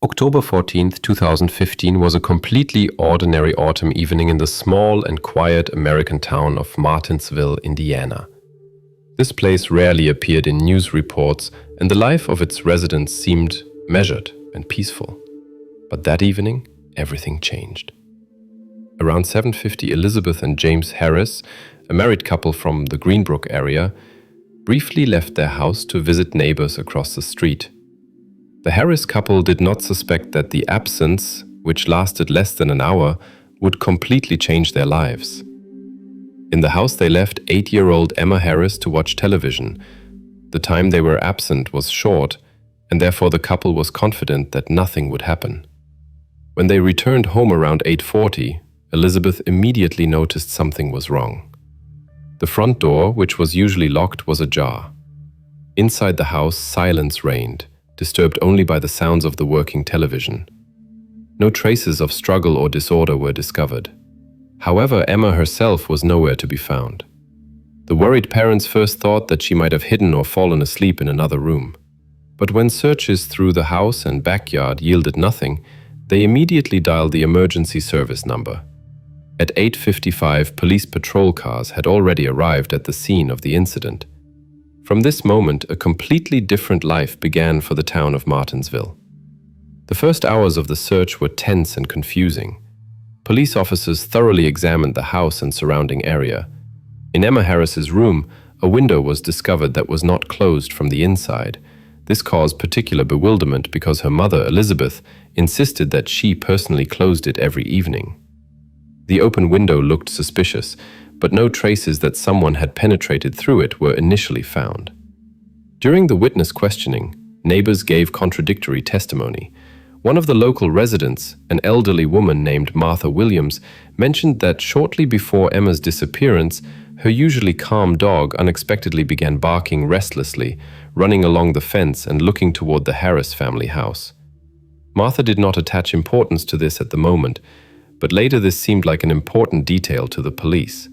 October 14th, 2015 was a completely ordinary autumn evening in the small and quiet American town of Martinsville, Indiana. This place rarely appeared in news reports, and the life of its residents seemed measured and peaceful. But that evening, everything changed. Around 7:50, Elizabeth and James Harris, a married couple from the Greenbrook area, briefly left their house to visit neighbors across the street. The Harris couple did not suspect that the absence, which lasted less than an hour, would completely change their lives. In the house they left 8-year-old Emma Harris to watch television. The time they were absent was short, and therefore the couple was confident that nothing would happen. When they returned home around 8:40, Elizabeth immediately noticed something was wrong. The front door, which was usually locked, was ajar. Inside the house, silence reigned, disturbed only by the sounds of the working television. No traces of struggle or disorder were discovered. However, Emma herself was nowhere to be found. The worried parents first thought that she might have hidden or fallen asleep in another room. But when searches through the house and backyard yielded nothing, they immediately dialed the emergency service number. At 8:55, police patrol cars had already arrived at the scene of the incident. From this moment, a completely different life began for the town of Martinsville. The first hours of the search were tense and confusing. Police officers thoroughly examined the house and surrounding area. In Emma Harris's room, a window was discovered that was not closed from the inside. This caused particular bewilderment because her mother, Elizabeth, insisted that she personally closed it every evening. The open window looked suspicious, but no traces that someone had penetrated through it were initially found. During the witness questioning, neighbors gave contradictory testimony. One of the local residents, an elderly woman named Martha Williams, mentioned that shortly before Emma's disappearance, her usually calm dog unexpectedly began barking restlessly, running along the fence and looking toward the Harris family house. Martha did not attach importance to this at the moment, but later this seemed like an important detail to the police.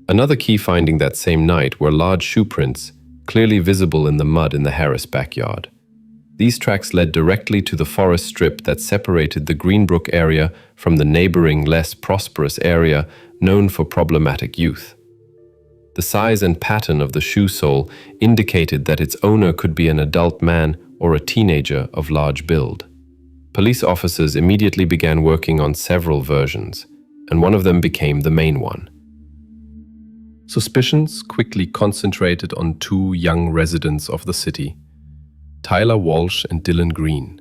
Another key finding that same night were large shoe prints, clearly visible in the mud in the Harris backyard. These tracks led directly to the forest strip that separated the Greenbrook area from the neighboring, less prosperous area known for problematic youth. The size and pattern of the shoe sole indicated that its owner could be an adult man or a teenager of large build. Police officers immediately began working on several versions, and one of them became the main one. Suspicions quickly concentrated on two young residents of the city, Tyler Walsh and Dylan Green.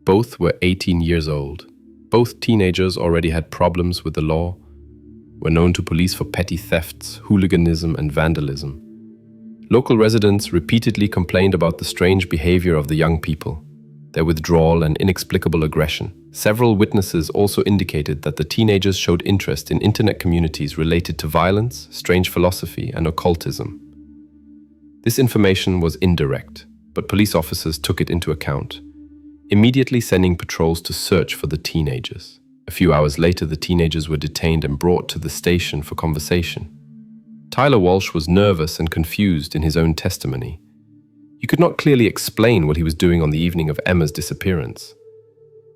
Both were 18 years old. Both teenagers already had problems with the law, were known to police for petty thefts, hooliganism, and vandalism. Local residents repeatedly complained about the strange behavior of the young people, their withdrawal and inexplicable aggression. Several witnesses also indicated that the teenagers showed interest in internet communities related to violence, strange philosophy, and occultism. This information was indirect, but police officers took it into account, immediately sending patrols to search for the teenagers. A few hours later, the teenagers were detained and brought to the station for conversation. Tyler Walsh was nervous and confused in his own testimony. He could not clearly explain what he was doing on the evening of Emma's disappearance.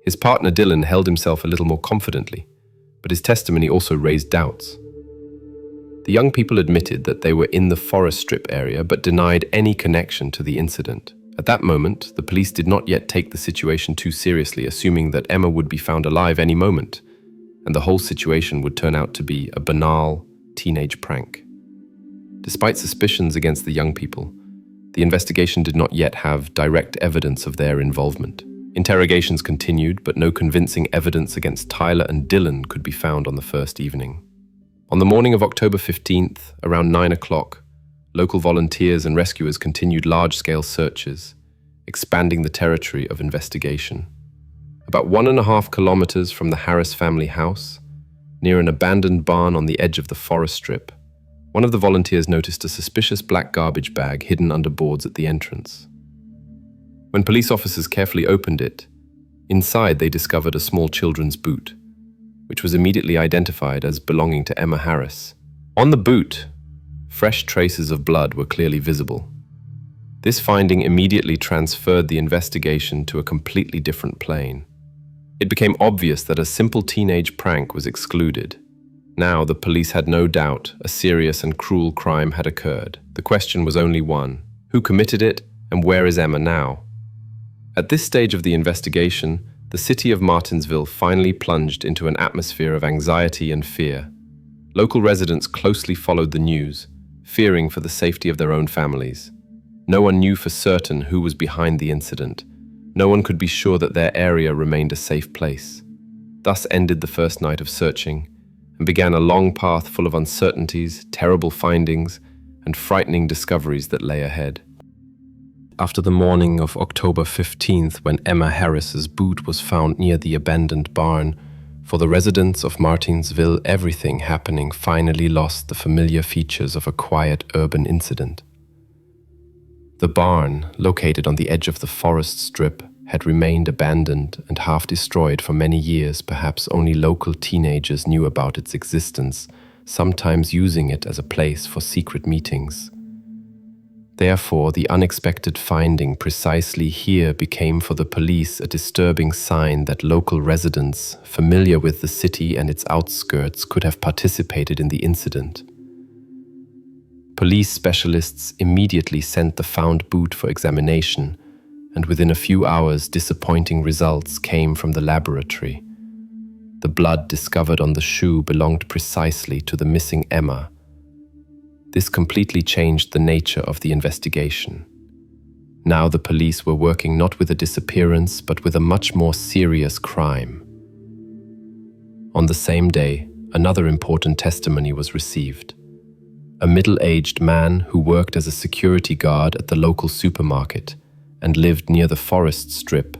His partner Dylan held himself a little more confidently, but his testimony also raised doubts. The young people admitted that they were in the forest strip area but denied any connection to the incident. At that moment, the police did not yet take the situation too seriously, assuming that Emma would be found alive any moment, and the whole situation would turn out to be a banal teenage prank. Despite suspicions against the young people, the investigation did not yet have direct evidence of their involvement. Interrogations continued, but no convincing evidence against Tyler and Dylan could be found on the first evening. On the morning of October 15th, around 9 o'clock, local volunteers and rescuers continued large-scale searches, expanding the territory of investigation. About 1.5 kilometers from the Harris family house, near an abandoned barn on the edge of the forest strip, one of the volunteers noticed a suspicious black garbage bag hidden under boards at the entrance. When police officers carefully opened it, inside they discovered a small children's boot, which was immediately identified as belonging to Emma Harris. On the boot, fresh traces of blood were clearly visible. This finding immediately transferred the investigation to a completely different plane. It became obvious that a simple teenage prank was excluded. Now the police had no doubt a serious and cruel crime had occurred. The question was only one: who committed it, and where is Emma now? At this stage of the investigation, the city of Martinsville finally plunged into an atmosphere of anxiety and fear. Local residents closely followed the news, fearing for the safety of their own families. No one knew for certain who was behind the incident. No one could be sure that their area remained a safe place. Thus ended the first night of searching, and began a long path full of uncertainties, terrible findings, and frightening discoveries that lay ahead. After the morning of October 15th, when Emma Harris's boot was found near the abandoned barn, for the residents of Martinsville, everything happening finally lost the familiar features of a quiet urban incident. The barn, located on the edge of the forest strip, had remained abandoned and half destroyed for many years. Perhaps only local teenagers knew about its existence, sometimes using it as a place for secret meetings. Therefore, the unexpected finding precisely here became for the police a disturbing sign that local residents, familiar with the city and its outskirts, could have participated in the incident. Police specialists immediately sent the found boot for examination, and within a few hours, disappointing results came from the laboratory. The blood discovered on the shoe belonged precisely to the missing Emma. This completely changed the nature of the investigation. Now the police were working not with a disappearance, but with a much more serious crime. On the same day, another important testimony was received. A middle-aged man who worked as a security guard at the local supermarket and lived near the forest strip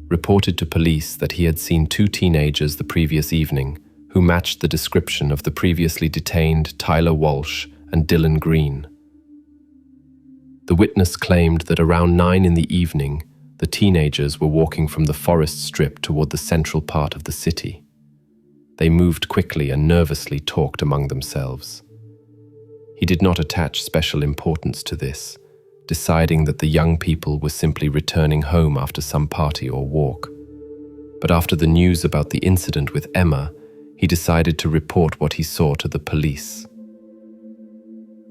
reported to police that he had seen two teenagers the previous evening who matched the description of the previously detained Tyler Walsh and Dylan Green. The witness claimed that around 9 in the evening, the teenagers were walking from the forest strip toward the central part of the city. They moved quickly and nervously talked among themselves. He did not attach special importance to this, deciding that the young people were simply returning home after some party or walk. But after the news about the incident with Emma, he decided to report what he saw to the police.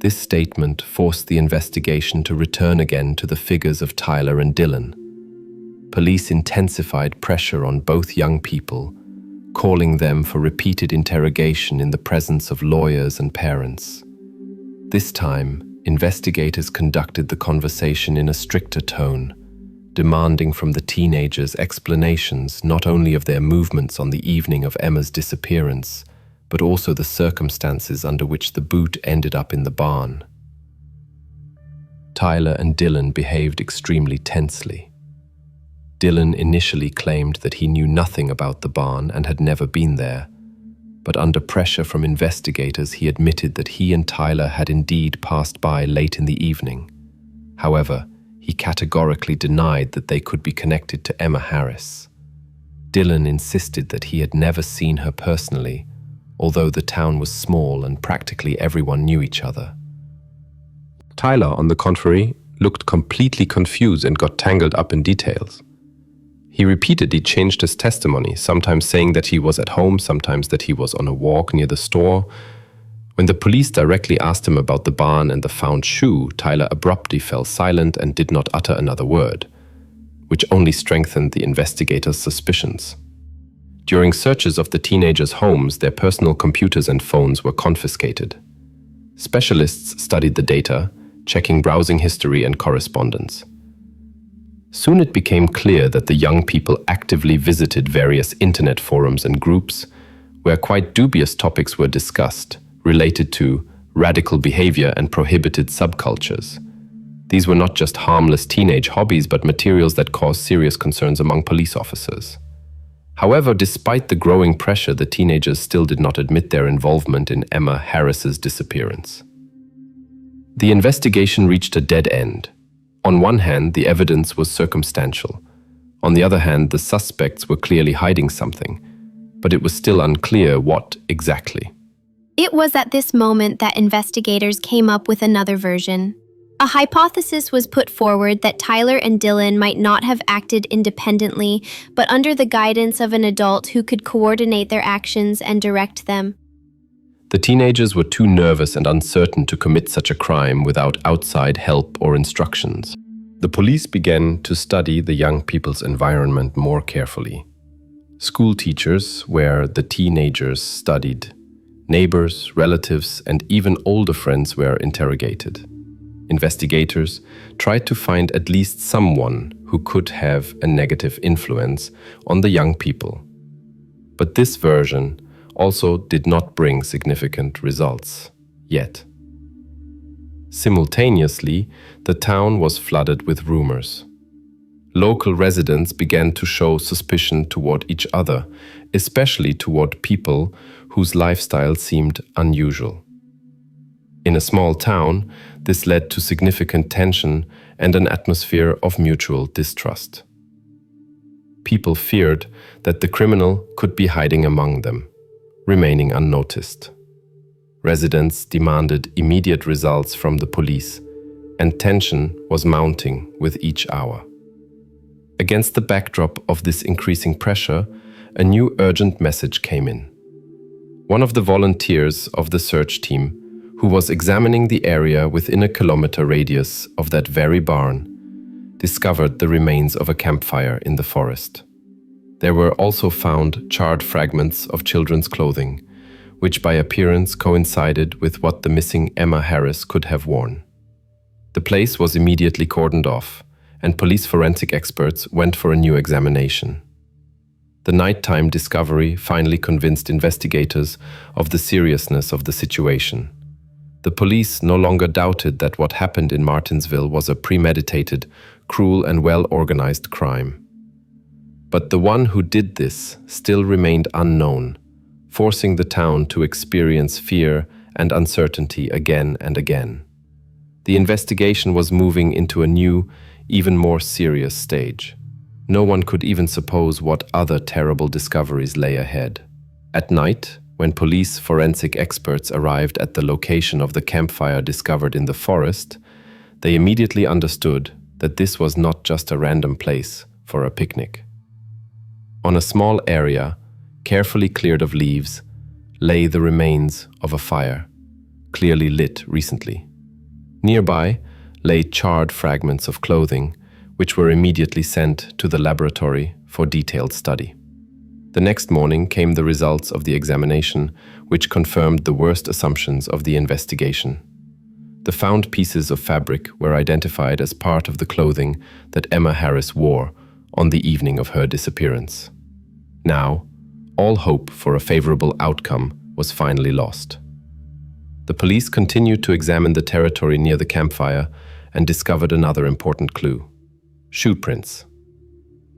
This statement forced the investigation to return again to the figures of Tyler and Dylan. Police intensified pressure on both young people, calling them for repeated interrogation in the presence of lawyers and parents. This time, investigators conducted the conversation in a stricter tone, demanding from the teenagers explanations not only of their movements on the evening of Emma's disappearance, but also the circumstances under which the boot ended up in the barn. Tyler and Dylan behaved extremely tensely. Dylan initially claimed that he knew nothing about the barn and had never been there, but under pressure from investigators, he admitted that he and Tyler had indeed passed by late in the evening. However, he categorically denied that they could be connected to Emma Harris. Dylan insisted that he had never seen her personally, although the town was small and practically everyone knew each other. Tyler, on the contrary, looked completely confused and got tangled up in details. He repeatedly changed his testimony, sometimes saying that he was at home, sometimes that he was on a walk near the store. When the police directly asked him about the barn and the found shoe, Tyler abruptly fell silent and did not utter another word, which only strengthened the investigators' suspicions. During searches of the teenagers' homes, their personal computers and phones were confiscated. Specialists studied the data, checking browsing history and correspondence. Soon it became clear that the young people actively visited various internet forums and groups where quite dubious topics were discussed related to radical behavior and prohibited subcultures. These were not just harmless teenage hobbies, but materials that caused serious concerns among police officers. However, despite the growing pressure, the teenagers still did not admit their involvement in Emma Harris's disappearance. The investigation reached a dead end. On one hand, the evidence was circumstantial. On the other hand, the suspects were clearly hiding something, but it was still unclear what exactly. It was at this moment that investigators came up with another version. A hypothesis was put forward that Tyler and Dylan might not have acted independently, but under the guidance of an adult who could coordinate their actions and direct them. The teenagers were too nervous and uncertain to commit such a crime without outside help or instructions. The police began to study the young people's environment more carefully. School teachers, where the teenagers studied, neighbors, relatives, and even older friends were interrogated. Investigators tried to find at least someone who could have a negative influence on the young people. But this version also did not bring significant results yet. Simultaneously, the town was flooded with rumors. Local residents began to show suspicion toward each other, especially toward people whose lifestyle seemed unusual. In a small town, this led to significant tension and an atmosphere of mutual distrust. People feared that the criminal could be hiding among them, remaining unnoticed. Residents demanded immediate results from the police, and tension was mounting with each hour. Against the backdrop of this increasing pressure, a new urgent message came in. One of the volunteers of the search team, who was examining the area within a kilometer radius of that very barn, discovered the remains of a campfire in the forest. There were also found charred fragments of children's clothing, which by appearance coincided with what the missing Emma Harris could have worn. The place was immediately cordoned off, and police forensic experts went for a new examination. The nighttime discovery finally convinced investigators of the seriousness of the situation. The police no longer doubted that what happened in Martinsville was a premeditated, cruel, and well-organized crime. But the one who did this still remained unknown, forcing the town to experience fear and uncertainty again and again. The investigation was moving into a new, even more serious stage. No one could even suppose what other terrible discoveries lay ahead. At night, when police forensic experts arrived at the location of the campfire discovered in the forest, they immediately understood that this was not just a random place for a picnic. On a small area, carefully cleared of leaves, lay the remains of a fire, clearly lit recently. Nearby lay charred fragments of clothing, which were immediately sent to the laboratory for detailed study. The next morning came the results of the examination, which confirmed the worst assumptions of the investigation. The found pieces of fabric were identified as part of the clothing that Emma Harris wore on the evening of her disappearance. Now, all hope for a favorable outcome was finally lost. The police continued to examine the territory near the campfire and discovered another important clue: shoe prints.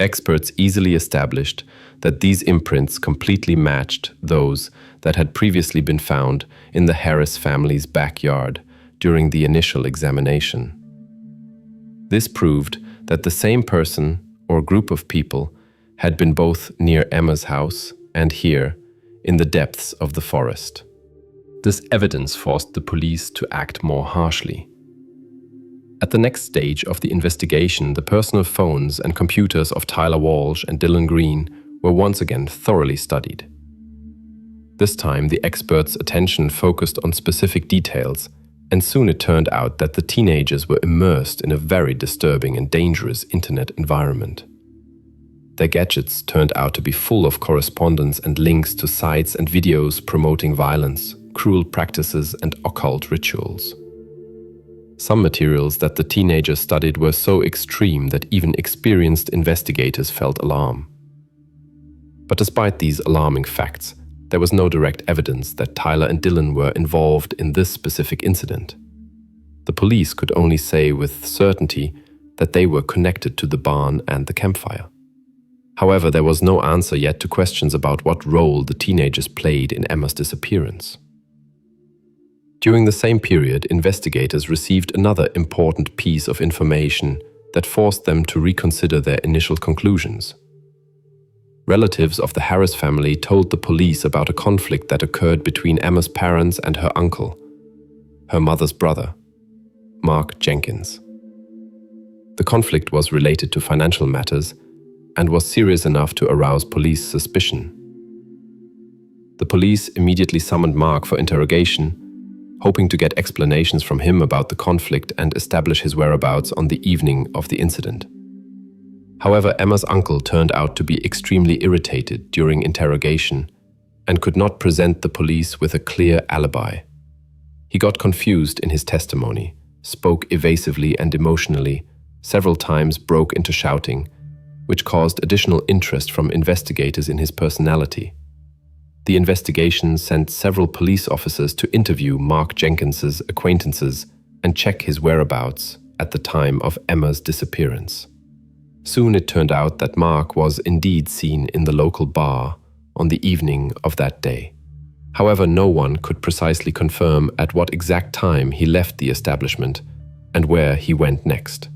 Experts easily established that these imprints completely matched those that had previously been found in the Harris family's backyard during the initial examination. This proved that the same person or group of people had been both near Emma's house and here, in the depths of the forest. This evidence forced the police to act more harshly. At the next stage of the investigation, the personal phones and computers of Tyler Walsh and Dylan Green were once again thoroughly studied. This time, the experts' attention focused on specific details, and soon it turned out that the teenagers were immersed in a very disturbing and dangerous internet environment. Their gadgets turned out to be full of correspondence and links to sites and videos promoting violence, cruel practices, and occult rituals. Some materials that the teenagers studied were so extreme that even experienced investigators felt alarm. But despite these alarming facts, there was no direct evidence that Tyler and Dylan were involved in this specific incident. The police could only say with certainty that they were connected to the barn and the campfire. However, there was no answer yet to questions about what role the teenagers played in Emma's disappearance. During the same period, investigators received another important piece of information that forced them to reconsider their initial conclusions. Relatives of the Harris family told the police about a conflict that occurred between Emma's parents and her uncle, her mother's brother. Mark Jenkins. The conflict was related to financial matters and was serious enough to arouse police suspicion. The police immediately summoned Mark for interrogation, hoping to get explanations from him about the conflict and establish his whereabouts on the evening of the incident. However, Emma's uncle turned out to be extremely irritated during interrogation and could not present the police with a clear alibi. He got confused in his testimony, spoke evasively and emotionally, several times broke into shouting, which caused additional interest from investigators in his personality. The investigation sent several police officers to interview Mark Jenkins's acquaintances and check his whereabouts at the time of Emma's disappearance. Soon it turned out that Mark was indeed seen in the local bar on the evening of that day. However, no one could precisely confirm at what exact time he left the establishment and where he went next.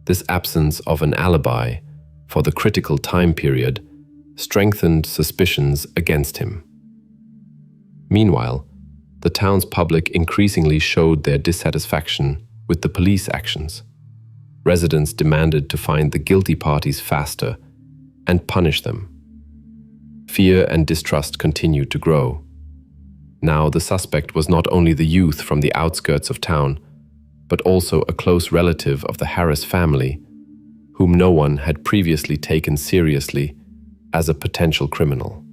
This absence of an alibi for the critical time period strengthened suspicions against him. Meanwhile, the town's public increasingly showed their dissatisfaction with the police actions. Residents demanded to find the guilty parties faster and punish them. Fear and distrust continued to grow. Now the suspect was not only the youth from the outskirts of town, but also a close relative of the Harris family, whom no one had previously taken seriously as a potential criminal.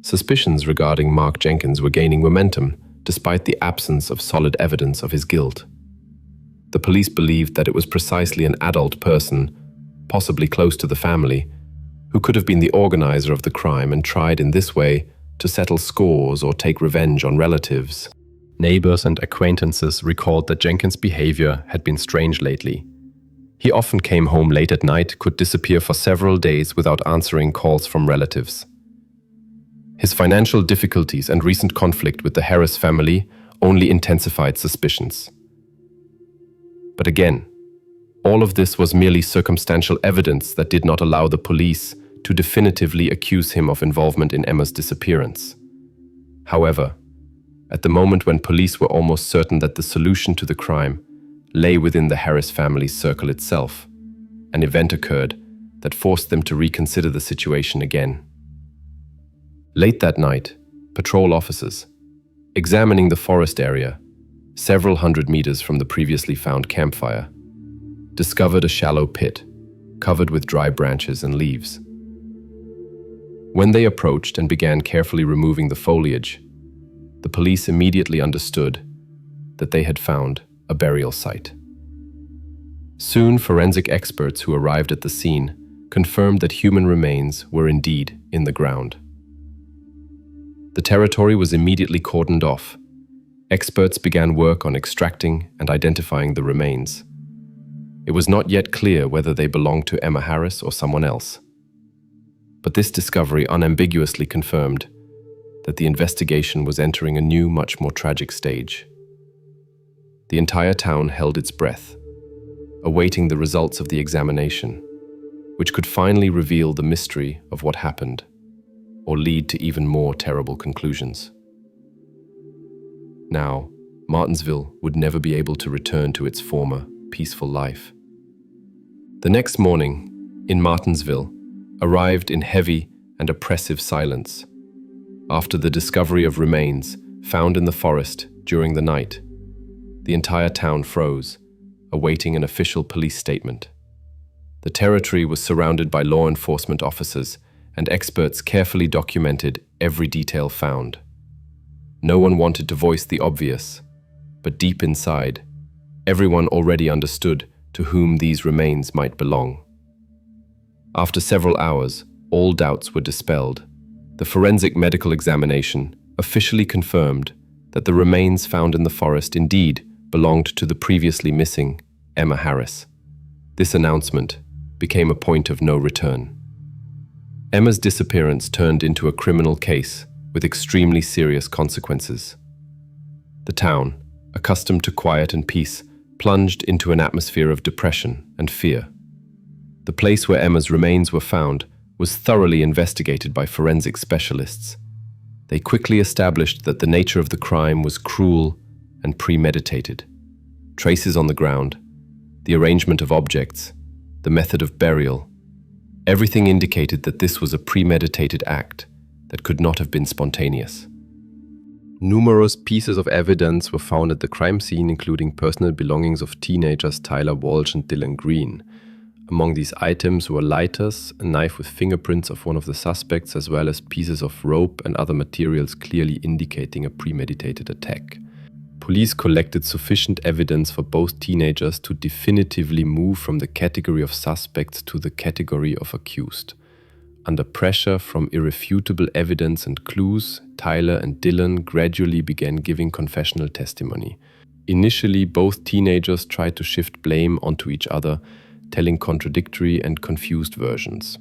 Suspicions regarding Mark Jenkins were gaining momentum despite the absence of solid evidence of his guilt. The police believed that it was precisely an adult person, possibly close to the family, who could have been the organizer of the crime and tried in this way to settle scores or take revenge on relatives. Neighbors and acquaintances recalled that Jenkins' behavior had been strange lately. He often came home late at night, could disappear for several days without answering calls from relatives. His financial difficulties and recent conflict with the Harris family only intensified suspicions. But again, all of this was merely circumstantial evidence that did not allow the police to definitively accuse him of involvement in Emma's disappearance. However, at the moment when police were almost certain that the solution to the crime lay within the Harris family's circle itself, an event occurred that forced them to reconsider the situation again. Late that night, patrol officers, examining the forest area, several hundred meters from the previously found campfire, discovered a shallow pit covered with dry branches and leaves. When they approached and began carefully removing the foliage, the police immediately understood that they had found a burial site. Soon, forensic experts who arrived at the scene confirmed that human remains were indeed in the ground. The territory was immediately cordoned off. Experts began work on extracting and identifying the remains. It was not yet clear whether they belonged to Emma Harris or someone else. But this discovery unambiguously confirmed that the investigation was entering a new, much more tragic stage. The entire town held its breath, awaiting the results of the examination, which could finally reveal the mystery of what happened, or lead to even more terrible conclusions. Now, Martinsville would never be able to return to its former, peaceful life. The next morning, in Martinsville, arrived in heavy and oppressive silence. After the discovery of remains found in the forest during the night, the entire town froze, awaiting an official police statement. The territory was surrounded by law enforcement officers, and experts carefully documented every detail found. No one wanted to voice the obvious, but deep inside, everyone already understood to whom these remains might belong. After several hours, all doubts were dispelled. The forensic medical examination officially confirmed that the remains found in the forest indeed belonged to the previously missing Emma Harris. This announcement became a point of no return. Emma's disappearance turned into a criminal case with extremely serious consequences. The town, accustomed to quiet and peace, plunged into an atmosphere of depression and fear. The place where Emma's remains were found was thoroughly investigated by forensic specialists. They quickly established that the nature of the crime was cruel and premeditated. Traces on the ground, the arrangement of objects, the method of burial, everything indicated that this was a premeditated act that could not have been spontaneous. Numerous pieces of evidence were found at the crime scene, including personal belongings of teenagers Tyler Walsh and Dylan Green. Among these items were lighters, a knife with fingerprints of one of the suspects, as well as pieces of rope and other materials clearly indicating a premeditated attack. Police collected sufficient evidence for both teenagers to definitively move from the category of suspects to the category of accused. Under pressure from irrefutable evidence and clues, Tyler and Dylan gradually began giving confessional testimony. Initially, both teenagers tried to shift blame onto each other, telling contradictory and confused versions.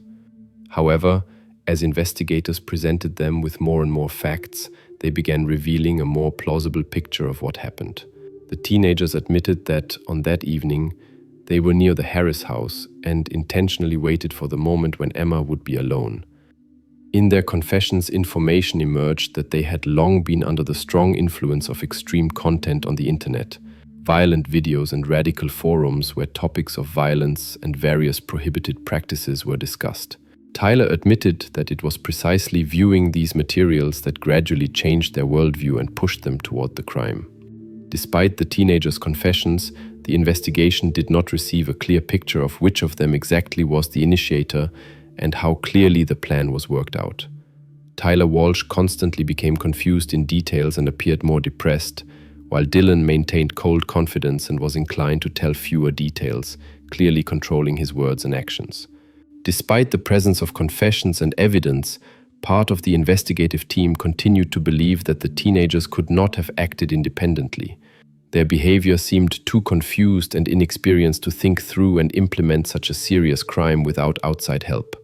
However, as investigators presented them with more and more facts, they began revealing a more plausible picture of what happened. The teenagers admitted that, on that evening, they were near the Harris house and intentionally waited for the moment when Emma would be alone. In their confessions, information emerged that they had long been under the strong influence of extreme content on the internet, violent videos and radical forums where topics of violence and various prohibited practices were discussed. Tyler admitted that it was precisely viewing these materials that gradually changed their worldview and pushed them toward the crime. Despite the teenagers' confessions, the investigation did not receive a clear picture of which of them exactly was the initiator and how clearly the plan was worked out. Tyler Walsh constantly became confused in details and appeared more depressed, while Dylan maintained cold confidence and was inclined to tell fewer details, clearly controlling his words and actions. Despite the presence of confessions and evidence, part of the investigative team continued to believe that the teenagers could not have acted independently. Their behavior seemed too confused and inexperienced to think through and implement such a serious crime without outside help.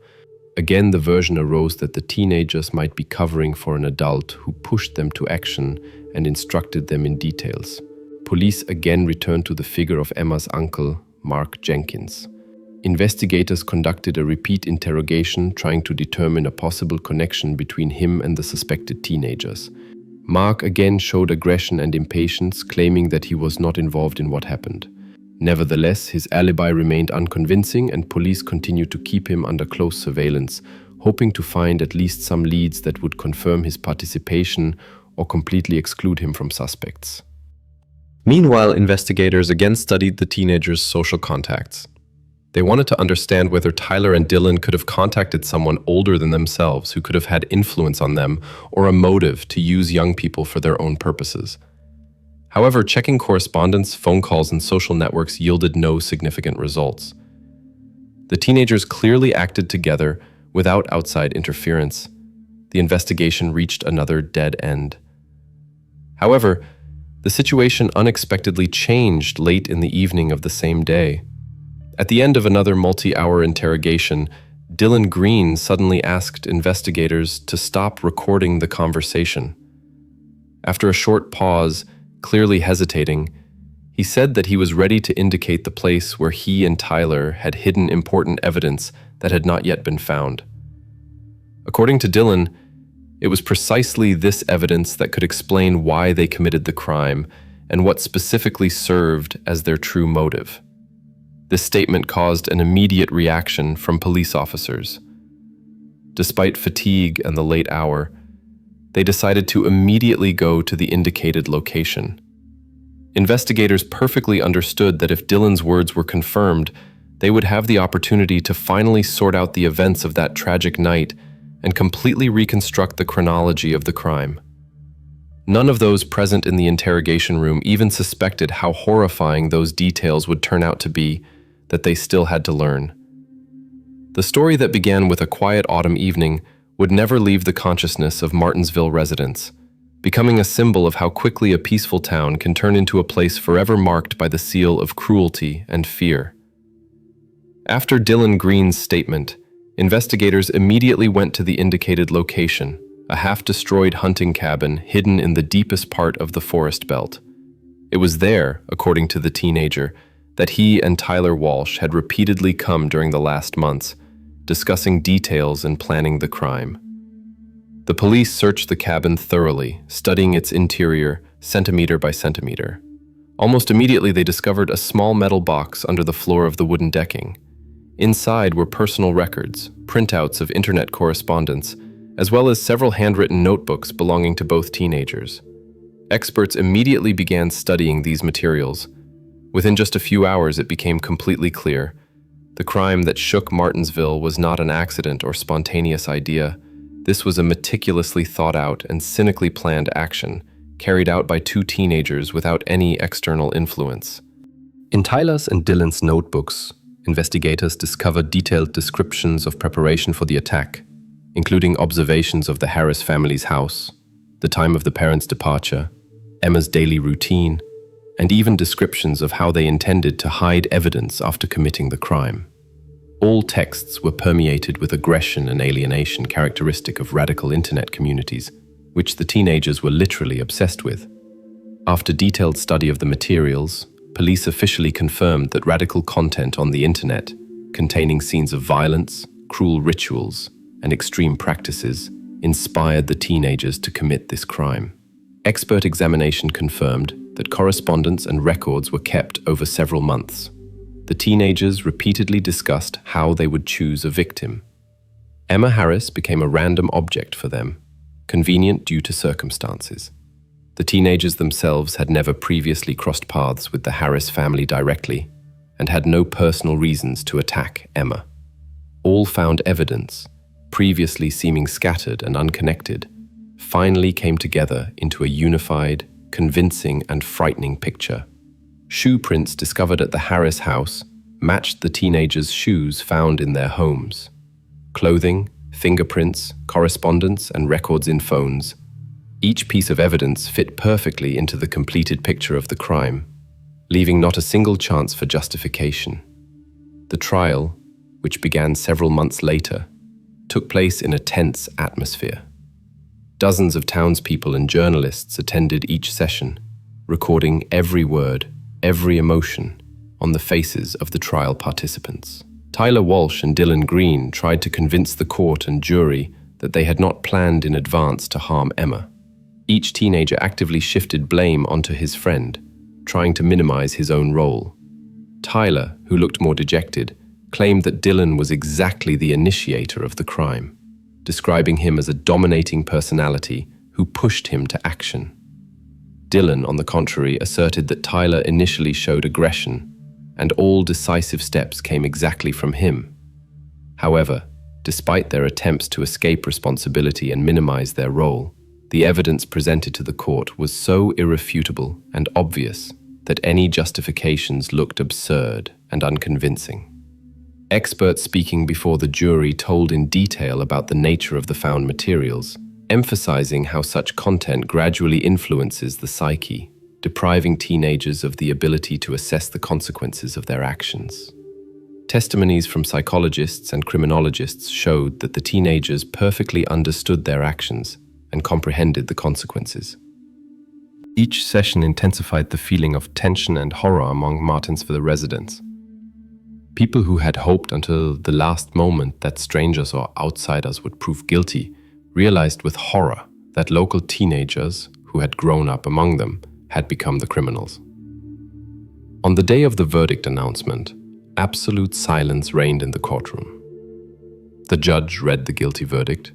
Again, the version arose that the teenagers might be covering for an adult who pushed them to action and instructed them in details. Police again returned to the figure of Emma's uncle, Mark Jenkins. Investigators conducted a repeat interrogation, trying to determine a possible connection between him and the suspected teenagers. Mark again showed aggression and impatience, claiming that he was not involved in what happened. Nevertheless, his alibi remained unconvincing, and police continued to keep him under close surveillance, hoping to find at least some leads that would confirm his participation or completely exclude him from suspects. Meanwhile, investigators again studied the teenagers' social contacts. They wanted to understand whether Tyler and Dylan could have contacted someone older than themselves who could have had influence on them or a motive to use young people for their own purposes. However, checking correspondence, phone calls, and social networks yielded no significant results. The teenagers clearly acted together without outside interference. The investigation reached another dead end. However, the situation unexpectedly changed late in the evening of the same day. At the end of another multi-hour interrogation, Dylan Green suddenly asked investigators to stop recording the conversation. After a short pause, clearly hesitating, he said that he was ready to indicate the place where he and Tyler had hidden important evidence that had not yet been found. According to Dylan, it was precisely this evidence that could explain why they committed the crime and what specifically served as their true motive. This statement caused an immediate reaction from police officers. Despite fatigue and the late hour, they decided to immediately go to the indicated location. Investigators perfectly understood that if Dylan's words were confirmed, they would have the opportunity to finally sort out the events of that tragic night and completely reconstruct the chronology of the crime. None of those present in the interrogation room even suspected how horrifying those details would turn out to be, that they still had to learn. The story that began with a quiet autumn evening would never leave the consciousness of Martinsville residents, becoming a symbol of how quickly a peaceful town can turn into a place forever marked by the seal of cruelty and fear. After Dylan Green's statement, investigators immediately went to the indicated location, a half-destroyed hunting cabin hidden in the deepest part of the forest belt. It was there, according to the teenager, that he and Tyler Walsh had repeatedly come during the last months, discussing details and planning the crime. The police searched the cabin thoroughly, studying its interior, centimeter by centimeter. Almost immediately, they discovered a small metal box under the floor of the wooden decking. Inside were personal records, printouts of internet correspondence, as well as several handwritten notebooks belonging to both teenagers. Experts immediately began studying these materials. Within just a few hours, it became completely clear. The crime that shook Martinsville was not an accident or spontaneous idea. This was a meticulously thought out and cynically planned action, carried out by two teenagers without any external influence. In Tyler's and Dylan's notebooks, investigators discovered detailed descriptions of preparation for the attack, including observations of the Harris family's house, the time of the parents' departure, Emma's daily routine, and even descriptions of how they intended to hide evidence after committing the crime. All texts were permeated with aggression and alienation characteristic of radical internet communities, which the teenagers were literally obsessed with. After detailed study of the materials, police officially confirmed that radical content on the internet, containing scenes of violence, cruel rituals, and extreme practices, inspired the teenagers to commit this crime. Expert examination confirmed that correspondence and records were kept over several months. The teenagers repeatedly discussed how they would choose a victim. Emma Harris became a random object for them, convenient due to circumstances. The teenagers themselves had never previously crossed paths with the Harris family directly and had no personal reasons to attack Emma. All found evidence, previously seeming scattered and unconnected, finally came together into a unified, convincing and frightening picture. Shoe prints discovered at the Harris house matched the teenagers' shoes found in their homes. Clothing, fingerprints, correspondence, and records in phones. Each piece of evidence fit perfectly into the completed picture of the crime, leaving not a single chance for justification. The trial, which began several months later, took place in a tense atmosphere. Dozens of townspeople and journalists attended each session, recording every word, every emotion on the faces of the trial participants. Tyler Walsh and Dylan Green tried to convince the court and jury that they had not planned in advance to harm Emma. Each teenager actively shifted blame onto his friend, trying to minimize his own role. Tyler, who looked more dejected, claimed that Dylan was exactly the initiator of the crime, describing him as a dominating personality who pushed him to action. Dylan, on the contrary, asserted that Tyler initially showed aggression, and all decisive steps came exactly from him. However, despite their attempts to escape responsibility and minimize their role, the evidence presented to the court was so irrefutable and obvious that any justifications looked absurd and unconvincing. Experts speaking before the jury told in detail about the nature of the found materials, emphasizing how such content gradually influences the psyche, depriving teenagers of the ability to assess the consequences of their actions. Testimonies from psychologists and criminologists showed that the teenagers perfectly understood their actions and comprehended the consequences. Each session intensified the feeling of tension and horror among Martinsville residents. People who had hoped until the last moment that strangers or outsiders would prove guilty realized with horror that local teenagers who had grown up among them had become the criminals. On the day of the verdict announcement, absolute silence reigned in the courtroom. The judge read the guilty verdict,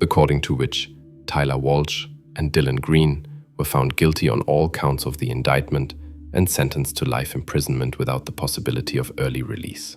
according to which Tyler Walsh and Dylan Green were found guilty on all counts of the indictment and sentenced to life imprisonment without the possibility of early release.